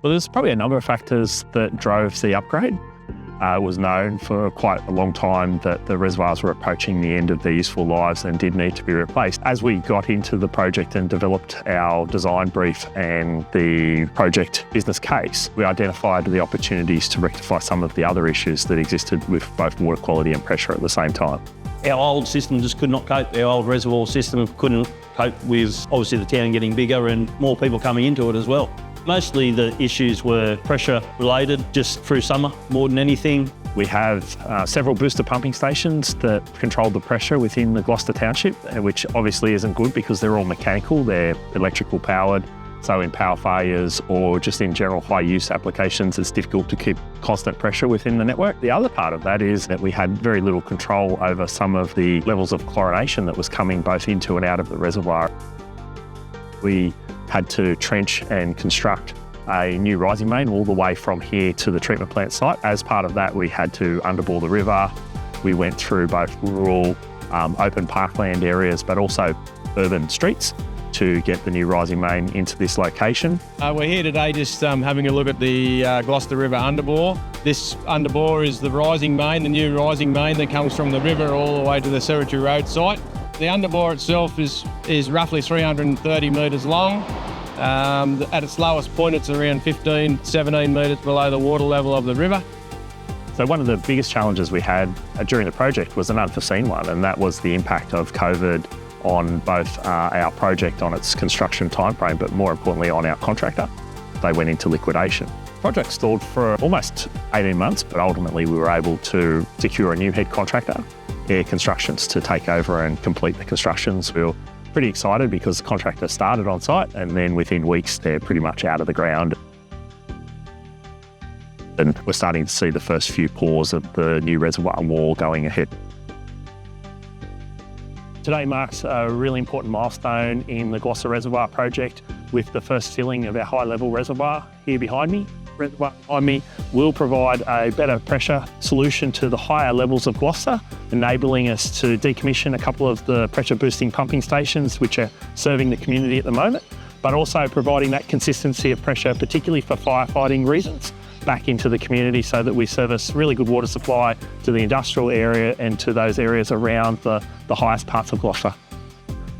Well, there's probably a number of factors that drove the upgrade. It was known for quite a long time that the reservoirs were approaching the end of their useful lives and did need to be replaced. As we got into the project and developed our design brief and the project business case, we identified the opportunities to rectify some of the other issues that existed with both water quality and pressure at the same time. Our old system just could not cope. Our old reservoir system couldn't cope with obviously the town getting bigger and more people coming into it as well. Mostly the issues were pressure related, just through summer more than anything. We have several booster pumping stations that control the pressure within the Gloucester Township, which obviously isn't good because they're all mechanical, they're electrical powered. So in power failures or just in general high use applications, it's difficult to keep constant pressure within the network. The other part of that is that we had very little control over some of the levels of chlorination that was coming both into and out of the reservoir. We had to trench and construct a new rising main all the way from here to the treatment plant site. As part of that, we had to underbore the river. We went through both rural, open parkland areas, but also urban streets to get the new rising main into this location. We're here today just having a look at the Gloucester River underbore. This underbore is the rising main, the new rising main that comes from the river all the way to the Cemetery Road site. The underbore itself is roughly 330 metres long. At its lowest point, it's around 15, 17 metres below the water level of the river. So one of the biggest challenges we had during the project was an unforeseen one, and that was the impact of COVID on both our project on its construction timeframe, but more importantly on our contractor. They went into liquidation. The project stalled for almost 18 months, but ultimately we were able to secure a new head contractor, Air Constructions, to take over and complete the constructions. We were pretty excited because the contractor started on site and then within weeks they're pretty much out of the ground. And we're starting to see the first few pours of the new reservoir wall going ahead. Today marks a really important milestone in the Gloucester Reservoir project with the first filling of our high-level reservoir here behind me. The reservoir behind me will provide a better pressure solution to the higher levels of Gloucester, enabling us to decommission a couple of the pressure boosting pumping stations which are serving the community at the moment, but also providing that consistency of pressure, particularly for firefighting reasons, back into the community so that we service really good water supply to the industrial area and to those areas around the highest parts of Gloucester.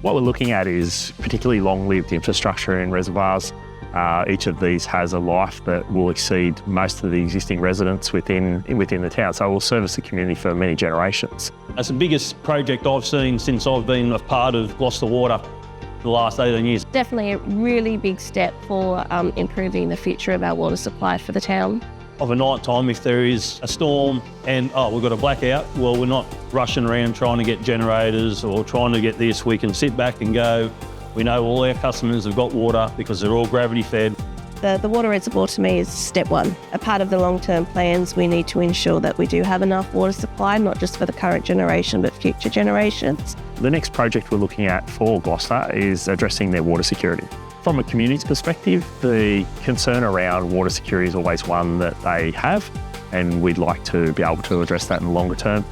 What we're looking at is particularly long-lived infrastructure in reservoirs. Each of these has a life that will exceed most of the existing residents within the town, so it will service the community for many generations. It's the biggest project I've seen since I've been a part of Gloucester Water the last 18 years. Definitely a really big step for improving the future of our water supply for the town. Of a night time, if there is a storm and we've got a blackout, well, we're not rushing around trying to get generators or trying to get this. We can sit back and go. We know all our customers have got water because they're all gravity fed. The water reservoir to me is step one. A part of the long-term plans, we need to ensure that we do have enough water supply, not just for the current generation, but future generations. The next project we're looking at for Gloucester is addressing their water security. From a community's perspective, the concern around water security is always one that they have, and we'd like to be able to address that in the longer term.